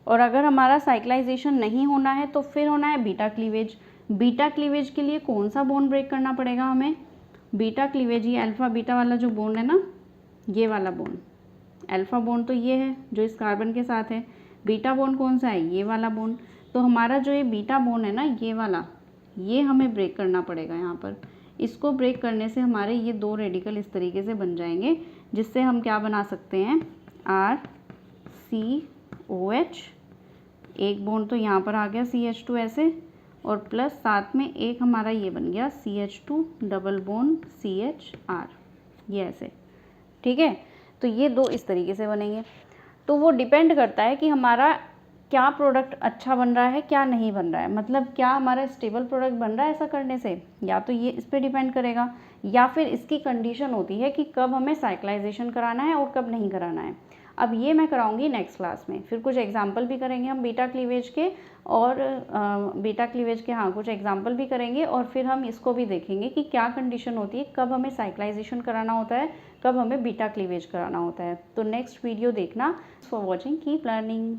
और अगर हमारा साइक्लाइजेशन नहीं होना है तो फिर होना है बीटा क्लीवेज। बीटा क्लीवेज के लिए कौन सा बॉन्ड ब्रेक करना पड़ेगा हमें, बीटा क्लीवेज ये अल्फ़ा बीटा वाला जो बॉन्ड है ना, ये वाला बॉन्ड, अल्फ़ा बॉन्ड तो ये है जो इस कार्बन के साथ है, बीटा बॉन्ड कौन सा है, ये वाला बॉन्ड। तो हमारा जो ये बीटा बॉन्ड है ना, ये वाला, ये हमें ब्रेक करना पड़ेगा यहाँ पर। इसको ब्रेक करने से हमारे ये दो रेडिकल इस तरीके से बन जाएंगे, जिससे हम क्या बना सकते हैं, RCOH, एक बॉन्ड तो यहाँ पर आ गया CH2 ऐसे, और प्लस साथ में एक हमारा ये बन गया CH2 डबल बॉन्ड CHR, ये ऐसे। ठीक है, तो ये दो इस तरीके से बनेंगे। तो वो डिपेंड करता है कि हमारा क्या प्रोडक्ट अच्छा बन रहा है, क्या नहीं बन रहा है, मतलब क्या हमारा स्टेबल प्रोडक्ट बन रहा है ऐसा करने से, या तो ये इस पर डिपेंड करेगा, या फिर इसकी कंडीशन होती है कि कब हमें साइक्लाइजेशन कराना है और कब नहीं कराना है। अब ये मैं कराऊंगी नेक्स्ट क्लास में, फिर कुछ एग्जाम्पल भी करेंगे हम बीटा क्लीवेज के, और बीटा क्लीवेज के हाँ कुछ एग्जाम्पल भी करेंगे, और फिर हम इसको भी देखेंगे कि क्या कंडीशन होती है, कब हमें साइक्लाइजेशन कराना होता है, कब हमें बीटा क्लीवेज कराना होता है। तो नेक्स्ट वीडियो देखना। For watching, keep learning.